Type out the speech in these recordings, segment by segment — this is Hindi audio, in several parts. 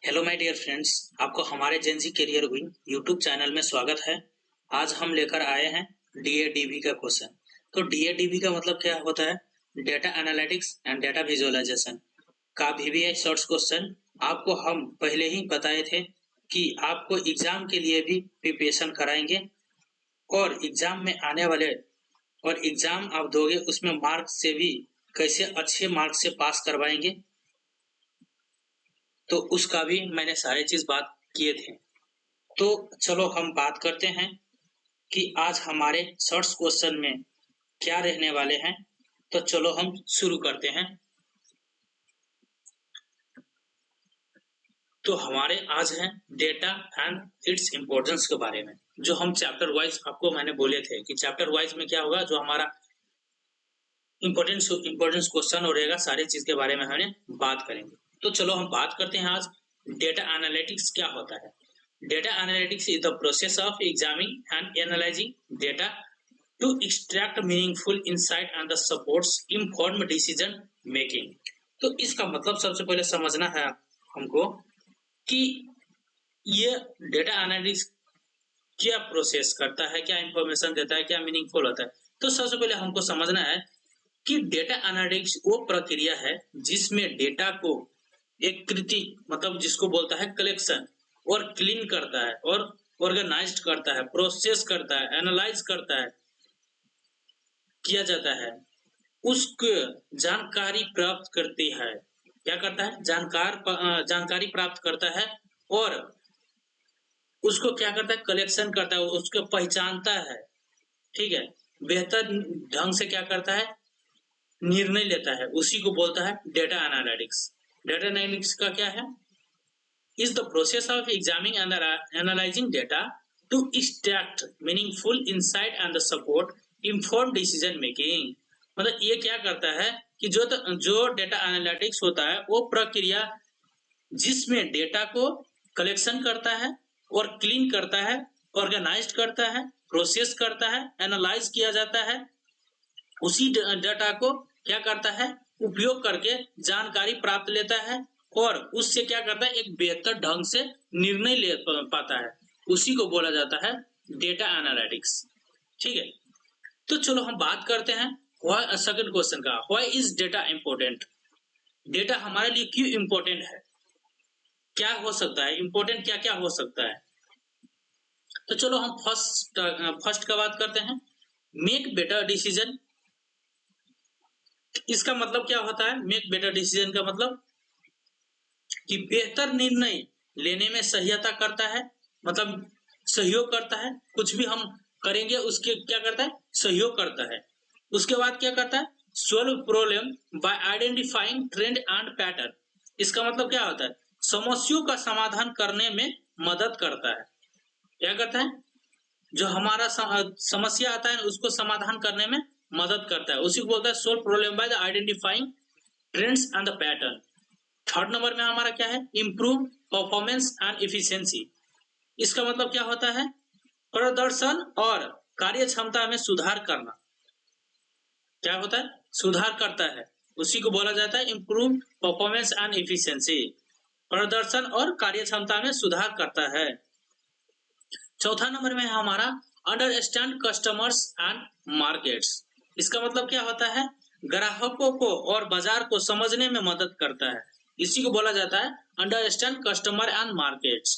हेलो माय डियर फ्रेंड्स, आपको हमारे Gen Z career wing YouTube channel में स्वागत है। आज हम लेकर आए हैं डीएडीबी का क्वेश्चन। तो डीएडीबी का मतलब क्या होता है? Data analytics and data visualisation का वीवीआई शॉर्ट्स क्वेश्चन। आपको हम पहले ही बताए थे कि आपको एग्जाम के लिए भी प्रिपरेशन कराएंगे और एग्जाम में आने वाले और एग्जाम आप दोगे उसमें मार्क्स से भी कैसे अच्छे मार्क्स से पास करवाएंगे, तो उसका भी मैंने सारे चीज बात किए थे। तो चलो हम बात करते हैं कि आज हमारे शॉर्ट्स क्वेश्चन में क्या रहने वाले हैं। तो चलो हम शुरू करते हैं। तो हमारे आज है डेटा एंड इट्स इम्पोर्टेंस के बारे में, जो हम चैप्टर वाइज आपको मैंने बोले थे कि चैप्टर वाइज में क्या होगा, जो हमारा इम्पोर्टेंस क्वेश्चन रहेगा, सारी चीज के बारे में हमें बात करेंगे। तो चलो हम बात करते हैं आज डेटा एनालिटिक्स क्या होता है। Data analytics is the process of examining and analyzing data to extract meaningful insight and the supports informed decision making। तो इसका मतलब सबसे पहले समझना है हमको कि ये डेटा एनालिटिक्स क्या प्रोसेस करता है, क्या इंफॉर्मेशन देता है, क्या मीनिंगफुल होता है। तो सबसे पहले हमको समझना है कि डेटा एनालिटिक्स वो प्रक्रिया है जिसमें डेटा को एक कृति मतलब जिसको बोलता है कलेक्शन और क्लीन करता है और ऑर्गेनाइज्ड करता है, प्रोसेस करता है, एनालाइज करता है, किया जाता है, उसको जानकारी प्राप्त करती है। क्या करता है? जानकारी प्राप्त करता है और उसको क्या करता है? कलेक्शन करता है, उसको पहचानता है। ठीक है, बेहतर ढंग से क्या करता है? निर्णय लेता है। उसी को बोलता है डेटा एनालिटिक्स। डेटा एनालिटिक्स का क्या है? is the process of examining and analyzing data to extract meaningful insight and the support informed decision making। मतलब ये क्या करता है कि जो डेटा एनालिटिक्स होता है वो प्रक्रिया जिसमें डेटा को कलेक्शन करता है और क्लीन करता है, ऑर्गेनाइज्ड करता है, प्रोसेस करता है, एनालाइज किया जाता है। उसी डेटा को क्या करता है? उपयोग करके जानकारी प्राप्त लेता है और उससे क्या करता है? एक बेहतर ढंग से निर्णय ले पाता है। उसी को बोला जाता है डेटा एनालिटिक्स। ठीक है, तो चलो हम बात करते हैं सेकंड क्वेश्चन का, why is data important. Data हमारे लिए क्यों इंपॉर्टेंट है? क्या हो सकता है इंपॉर्टेंट, क्या क्या हो सकता है? तो चलो हम फर्स्ट का बात करते हैं, मेक बेटर डिसीजन। इसका मतलब क्या होता है? मेक बेटर डिसीजन का मतलब कि बेहतर निर्णय लेने में सहायता करता है, मतलब सहयोग करता है। कुछ भी हम करेंगे उसके क्या करता है? सहयोग करता है। उसके बाद क्या करता है? Solve problem bye identifying trend and pattern. इसका मतलब क्या होता है? समस्याओं का समाधान करने में मदद करता है। क्या करता है? जो हमारा समस्या आता है उसको समाधान करने में मदद करता है। उसी को बोलता है solve problem bye identifying trends and the pattern. Third number में हमारा क्या है? Improve performance and efficiency. इसका मतलब क्या होता है? प्रदर्शन और कार्य क्षमता में सुधार करना। क्या होता है? सुधार करता है। उसी को बोला जाता है इम्प्रूव परफॉर्मेंस एंड इफिशियंसी। प्रदर्शन और कार्य क्षमता में सुधार करता है। चौथा नंबर में है हमारा अंडरस्टैंड कस्टमर्स एंड मार्केट्स। इसका मतलब क्या होता है? ग्राहकों को और बाजार को समझने में मदद करता है। इसी को बोला जाता है अंडरस्टैंड कस्टमर एंड मार्केट्स।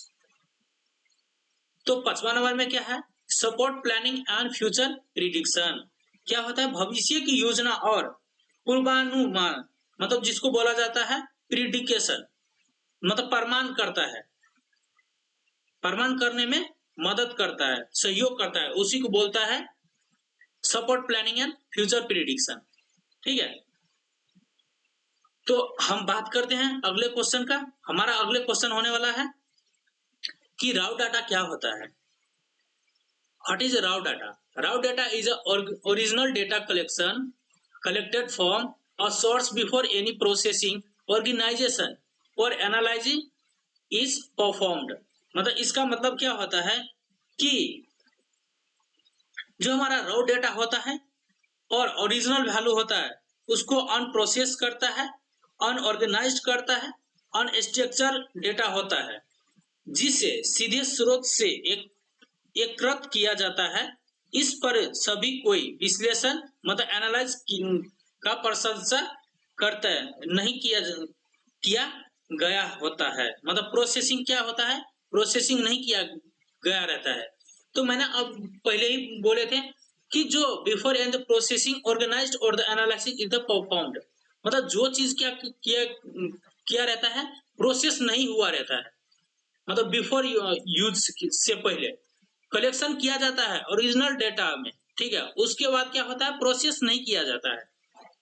तो पांचवा नंबर में क्या है? Support planning and future prediction. क्या होता है? भविष्य की योजना और पूर्वानुमान, मतलब जिसको बोला जाता है प्रिडिकेशन, मतलब प्रमाण करता है, प्रमाण करने में मदद करता है, सहयोग करता है। उसी को बोलता है support planning and future prediction. ठीक है, तो हम बात करते हैं अगले क्वेश्चन का। हमारा अगले क्वेश्चन होने वाला है कि राव डाटा क्या होता है। What is Rao data? Rao data is original data collection collected from a source before any processing, organization or analyzing is performed। मतलब इसका मतलब क्या होता है कि जो हमारा रॉ डेटा होता है और ओरिजिनल वैल्यू होता है उसको अनप्रोसेस करता है, अनऑर्गेनाइज्ड करता है, अनस्ट्रक्चर डेटा होता है जिसे सीधे स्रोत से एकत्र किया जाता है। इस पर सभी कोई विश्लेषण मतलब एनालाइज का प्रशंसा करता है नहीं किया गया होता है। मतलब प्रोसेसिंग क्या होता है, प्रोसेसिंग नहीं किया गया रहता है। तो मैंने अब पहले ही बोले थे कि जो before end the processing organized और the analysis is the performed, मतलब जो चीज क्या किया रहता है, प्रोसेस नहीं हुआ रहता है। मतलब बिफोर यूज से पहले कलेक्शन किया जाता है ओरिजिनल डेटा में, ठीक है। उसके बाद क्या होता है, प्रोसेस नहीं किया जाता है,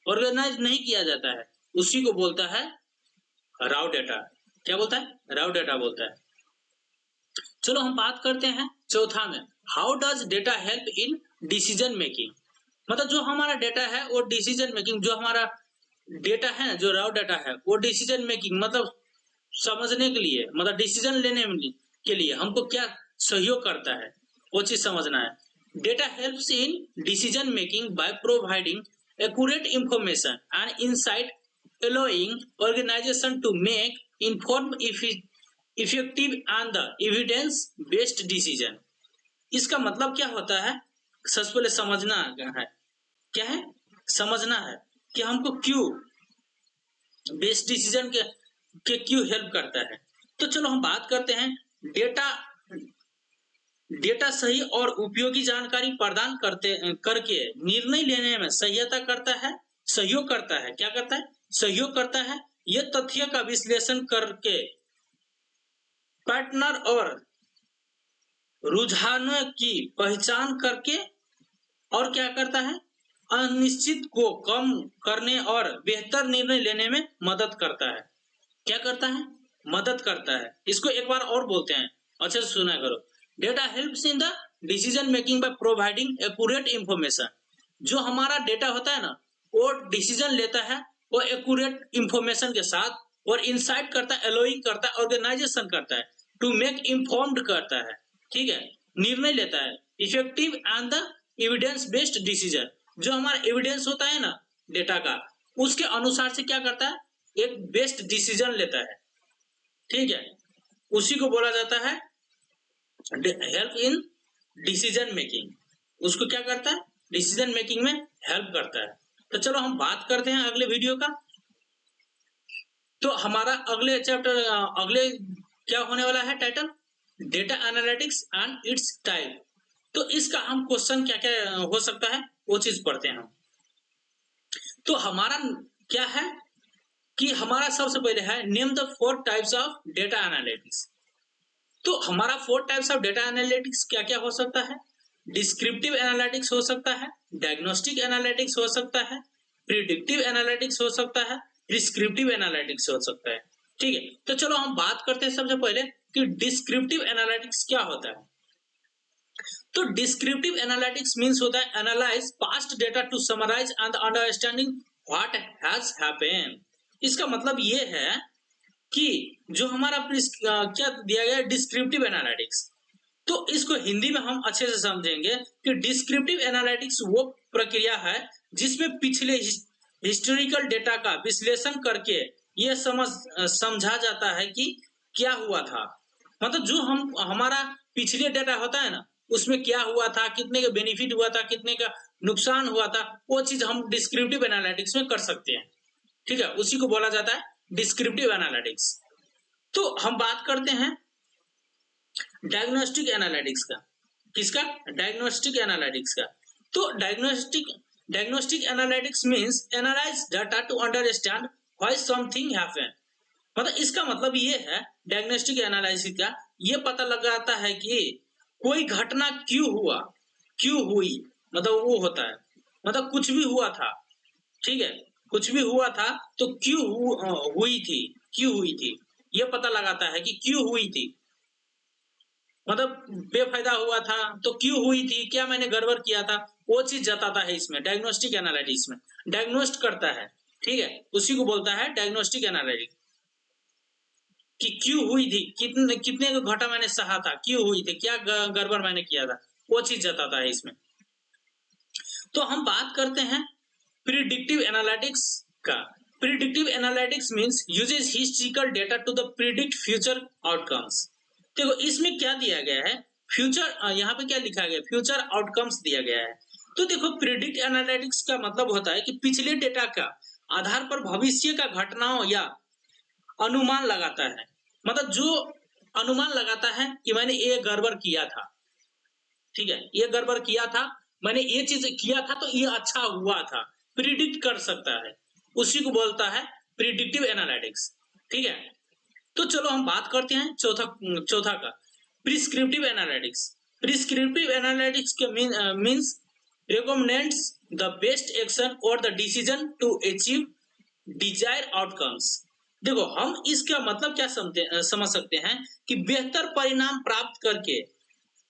ऑर्गेनाइज नहीं किया जाता है, उसी को बोलता है राव डेटा। क्या बोलता है, राव डेटा बोलता है। चलो हम बात करते हैं चौथा में, how does data help in decision making. मतलब जो हमारा डेटा है वो डिसीजन मेकिंग, जो हमारा डेटा है, जो राव डेटा है, वो डिसीजन मेकिंग मतलब समझने के लिए, मतलब डिसीजन लेने के लिए हमको क्या सहयोग करता है, वो चीज समझना है। Data helps in decision making by providing accurate information and insight, allowing organization to make informed, effective and the evidence based decision। इसका मतलब क्या होता है, सबसे पहले समझना है, क्या है, समझना है कि हमको क्यों बेस्ट डिसीजन के क्यों हेल्प करता है। तो चलो हम बात करते हैं डेटा सही और उपयोगी जानकारी प्रदान करके निर्णय लेने में सहायता करता है, सहयोग करता है। क्या करता है, सहयोग करता है। यह तथ्य का विश्लेषण करके पैटर्न और रुझानों की पहचान करके और क्या करता है, अनिश्चित को कम करने और बेहतर निर्णय लेने में मदद करता है। क्या करता है, मदद करता है। इसको एक बार और बोलते हैं, अच्छे से सुना करो। Data helps in the decision making by providing accurate information. जो हमारा डेटा होता है ना, वो डिसीजन लेता है वो एक्यूरेट इंफॉर्मेशन के साथ, और इंसाइट करता है, एलोइंग करता है, ऑर्गेनाइजेशन करता है, टू मेक इन्फॉर्म्ड करता है, ठीक है, निर्णय लेता है। Effective and the evidence based decision, जो हमारा एविडेंस होता है ना डेटा का, उसके अनुसार से क्या करता है, एक बेस्ट डिसीजन लेता है, ठीक है। उसी को बोला जाता है हेल्प इन डिसीजन मेकिंग। उसको क्या करता है, डिसीजन मेकिंग में हेल्प करता है। तो चलो हम बात करते हैं अगले वीडियो का। तो हमारा अगले चैप्टर, अगले क्या होने वाला है title, data analytics and it's type. तो इसका हम क्वेश्चन क्या क्या हो सकता है वो चीज पढ़ते हैं हम। तो हमारा क्या है कि हमारा सबसे पहले है name the 4 types of data analytics. तो हमारा 4 टाइप्स ऑफ डेटा एनालिटिक्स क्या क्या हो सकता है, डिस्क्रिप्टिव एनालिटिक्स हो सकता है, डायग्नोस्टिक एनालिटिक्स हो सकता है, प्रिडिक्टिव एनालिटिक्स हो सकता है, प्रिस्क्रिप्टिव एनालिटिक्स हो सकता है, ठीक है। तो चलो हम बात करते हैं सबसे पहले कि डिस्क्रिप्टिव एनालिटिक्स क्या होता है। तो डिस्क्रिप्टिव एनालिटिक्स मींस होता है analyse past data to summarise and understanding what has happened. इसका मतलब ये है कि जो हमारा क्या दिया गया डिस्क्रिप्टिव एनालिटिक्स, तो इसको हिंदी में हम अच्छे से समझेंगे कि डिस्क्रिप्टिव एनालिटिक्स वो प्रक्रिया है जिसमें पिछले हिस्टोरिकल डेटा का विश्लेषण करके ये समझा जाता है कि क्या हुआ था। मतलब जो हमारा पिछले डेटा होता है ना, उसमें क्या हुआ था, कितने का बेनिफिट हुआ था, कितने का नुकसान हुआ था, वो चीज हम डिस्क्रिप्टिव एनालिटिक्स में कर सकते हैं, ठीक है। उसी को बोला जाता है डिस्क्रिप्टिव एनालिटिक्स। तो हम बात करते हैं डायग्नोस्टिक एनालिटिक्स का। किसका, डायग्नोस्टिक एनालिटिक्स का। तो diagnostic analytics means analyse data to understand why something happened. मतलब इसका मतलब ये है डायग्नोस्टिक एनालिसिस का, ये पता लगाता है कि कोई घटना क्यों हुआ, क्यों हुई, मतलब वो होता है, मतलब कुछ भी हुआ था, ठीक है, कुछ भी हुआ था तो क्यों हुई थी, क्यों हुई थी, ये पता लगाता है कि क्यों हुई थी। मतलब बेफायदा हुआ था तो क्यों हुई थी, क्या मैंने गड़बड़ किया था, वो चीज जताता है इसमें डायग्नोस्टिक एनालिटिक्स में, डायग्नोस्ट करता है, ठीक है। उसी को बोलता है डायग्नोस्टिक एनालिटिक्स कि क्यों हुई थी, कितने को घाटा मैंने सहा था, क्यों हुई थी, क्या गड़बड़ मैंने किया था, वो चीज जताता है इसमें। तो हम बात करते हैं प्रिडिक्टिव एनालिटिक्स का। Predictive analytics means uses historical data to the predict future outcomes. देखो इसमें क्या दिया गया है, फ्यूचर, यहाँ पे क्या लिखा गया, फ्यूचर आउटकम्स दिया गया है। तो देखो प्रिडिक्ट एनालिटिक्स का मतलब होता है कि पिछले डेटा का आधार पर भविष्य का घटनाओं या अनुमान लगाता है। मतलब जो अनुमान लगाता है कि मैंने ये गड़बड़ किया था, ठीक है, ये गड़बड़ किया था, मैंने ये चीज किया था तो ये अच्छा हुआ था, प्रिडिक्ट कर सकता है, उसी को बोलता है प्रिडिक्टिव एनालिटिक्स। ठीक है, तो चलो हम बात करते हैं चौथा का प्रिस्क्रिप्टिव एनालिटिक्स। प्रिस्क्रिप्टिव एनालिटिक्स के means recommends the best action or the decision to achieve desired outcomes। देखो हम इसका मतलब क्या समझ सकते हैं कि बेहतर परिणाम प्राप्त करके,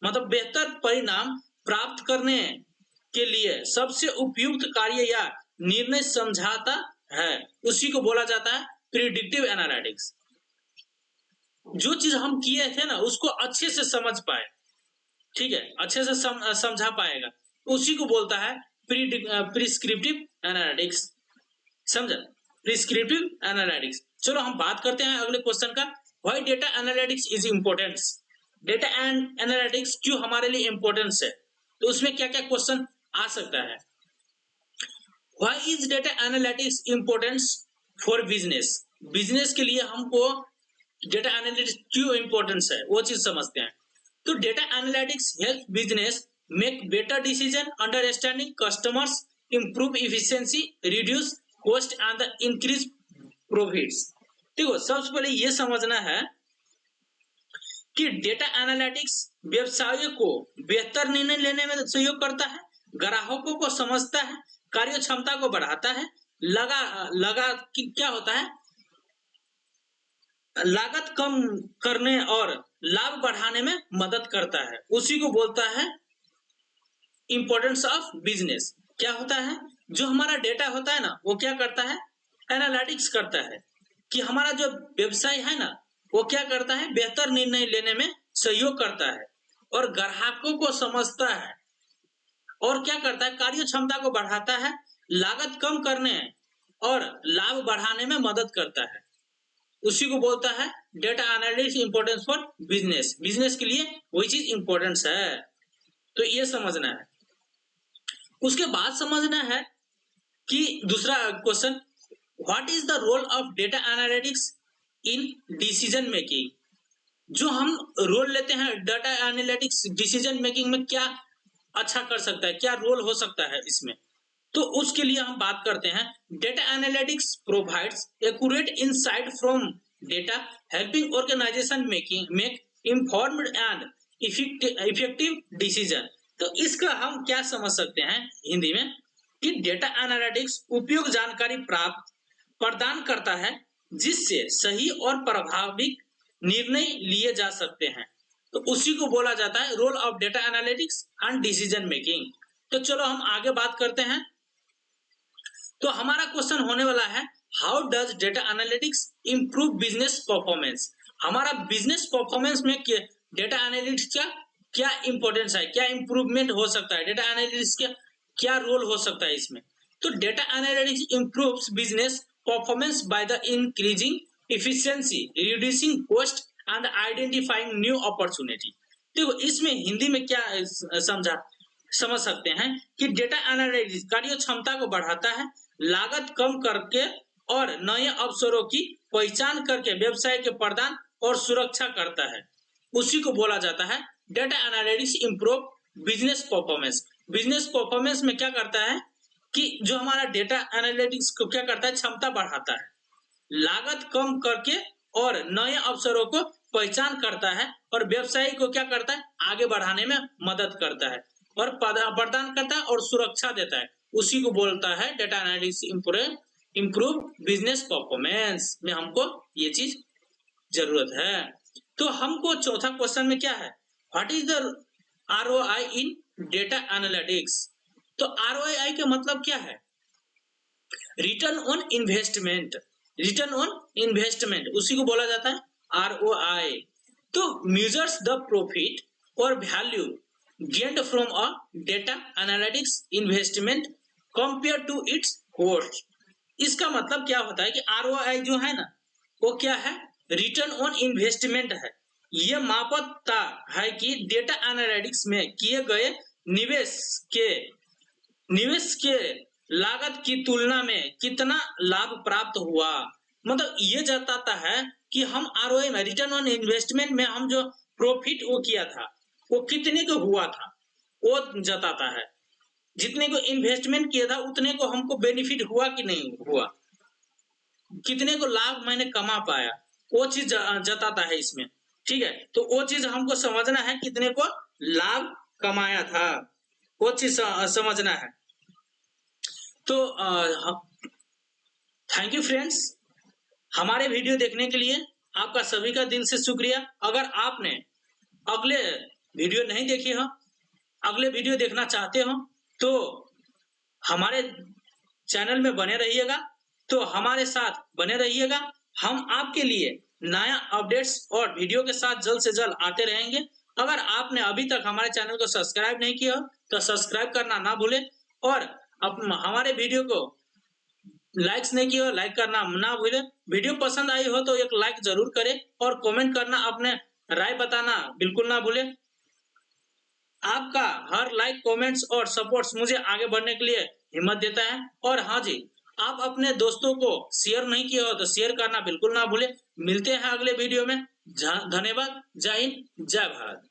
मतलब बेहतर परिणाम प्राप्त करने के लिए सबसे उपयुक्त कार्य या निर्णय समझाता है, उसी को बोला जाता है प्रिडिक्टिव एनालिटिक्स। जो चीज हम किए थे ना उसको अच्छे से समझ पाए, ठीक है, अच्छे से समझा पाएगा, उसी को बोलता है प्रिस्क्रिप्टिव एनालिटिक्स। समझा, प्रिस्क्रिप्टिव एनालिटिक्स। चलो हम बात करते हैं अगले क्वेश्चन का, why data analytics is importance. Data and analytics क्यों हमारे लिए इम्पोर्टेंस है, तो उसमें क्या क्या क्वेश्चन आ सकता है। Why is data analytics importance for business. Business के लिए हमको डेटा एनालिटिक्स क्यों इम्पोर्टेंस है वो चीज समझते हैं। तो data analytics help business make better decision, understanding customers, improve efficiency, reduce cost and the increase profits। देखो सबसे पहले ये समझना है कि डेटा एनालिटिक्स व्यवसायों को बेहतर निर्णय लेने में सहयोग करता है, ग्राहकों को समझता है, कार्य क्षमता को बढ़ाता है, क्या होता है, लागत कम करने और लाभ बढ़ाने में मदद करता है, उसी को बोलता है इंपॉर्टेंस ऑफ बिजनेस। क्या होता है, जो हमारा डेटा होता है ना वो क्या करता है, एनालिटिक्स करता है कि हमारा जो व्यवसाय है ना वो क्या करता है, बेहतर निर्णय लेने में सहयोग करता है और ग्राहकों को समझता है, और क्या करता है, कार्य क्षमता को बढ़ाता है, लागत कम करने और लाभ बढ़ाने में मदद करता है, उसी को बोलता है data analytics importance for business. Business के लिए वही चीज इंपॉर्टेंस है, तो ये समझना है। उसके बाद समझना है कि दूसरा question, what is the role of data analytics in decision making. जो हम रोल लेते हैं डेटा एनालिटिक्स डिसीजन मेकिंग में क्या अच्छा कर सकता है, क्या रोल हो सकता है इसमें, तो उसके लिए हम बात करते हैं। Data analytics provides accurate insight from data, helping organisation make informed and effective decision. तो इसका हम क्या समझ सकते हैं हिंदी में कि डेटा एनालिटिक्स उपयुक्त जानकारी प्रदान करता है जिससे सही और प्रभावी निर्णय लिए जा सकते हैं, तो उसी को बोला जाता है role of data analytics and decision making. तो चलो हम आगे बात करते हैं। तो हमारा क्वेश्चन होने वाला है, how does data analytics improve business performance. हमारा बिजनेस परफॉर्मेंस में डेटा एनालिटिक्स का क्या इंपॉर्टेंस है, क्या इंप्रूवमेंट हो सकता है, डेटा एनालिटिक्स का क्या रोल हो सकता है इसमें। तो data analytics improves business performance by the increasing efficiency, reducing cost and identifying new opportunity। देखो इसमें हिंदी में क्या समझ सकते हैं कि डेटा एनालिटिक्स कार्य क्षमता को बढ़ाता है, लागत कम करके और नए अवसरों की पहचान करके व्यवसाय के प्रदान और सुरक्षा करता है, उसी को बोला जाता है data analytics improve business performance. Business performance में क्या करता है कि जो हमारा डेटा एनालिटिक्स को क्या करता है, क्षमता बढ़ाता है, लागत कम करके और नए अवसरों को पहचान करता है और व्यवसाय को क्या करता है, आगे बढ़ाने में मदद करता है और प्रदान करता है और सुरक्षा देता है, उसी को बोलता है data analytics improve business performance. में हमको ये चीज जरूरत है। तो हमको चौथा क्वेश्चन में क्या है, what is the ROI in data analytics. तो ROI का मतलब क्या है, return on investment. Return on investment उसी को बोला जाता है ROI। तो मेजर्स द प्रॉफिट और value gained from a data analytics investment compare to its cost. इसका मतलब क्या होता है कि ROI जो है ना, वो क्या है, रिटर्न ऑन इन्वेस्टमेंट है। ये मापता है कि डेटा एनालिटिक्स में किए गए निवेश के लागत की तुलना में कितना लाभ प्राप्त हुआ। मतलब ये जताता है कि हम ROI में, रिटर्न ऑन इन्वेस्टमेंट में, हम जो प्रॉफिट वो किया था वो कितने को हुआ था, वो जताता है। जितने को इन्वेस्टमेंट किया था उतने को हमको बेनिफिट हुआ कि नहीं हुआ, कितने को लाभ मैंने कमा पाया, वो चीज जताता है इसमें। ठीक है, तो वो चीज हमको समझना है, कितने को लाभ कमाया था, वो चीज समझना है। तो थैंक यू फ्रेंड्स, हमारे वीडियो देखने के लिए आपका सभी का दिल से शुक्रिया। अगर आपने अगले वीडियो नहीं देखी हो, अगले वीडियो देखना चाहते हो, तो हमारे चैनल में बने रहिएगा, तो हमारे साथ बने रहिएगा। हम आपके लिए नया अपडेट्स और वीडियो के साथ जल्द से जल्द आते रहेंगे। अगर आपने अभी तक हमारे चैनल को सब्सक्राइब नहीं किया हो तो सब्सक्राइब करना ना भूलें, और हमारे वीडियो को लाइक्स नहीं किया हो लाइक करना ना भूलें। वीडियो पसंद आई हो तो एक लाइक जरूर करें, और कमेंट करना, अपने राय बताना बिल्कुल ना भूलें। आपका हर लाइक, कमेंट्स और सपोर्ट्स मुझे आगे बढ़ने के लिए हिम्मत देता है। और हाँ जी, आप अपने दोस्तों को शेयर नहीं किया हो तो शेयर करना बिल्कुल ना भूलें। मिलते हैं अगले वीडियो में। धन्यवाद। जय हिंद, जय भारत।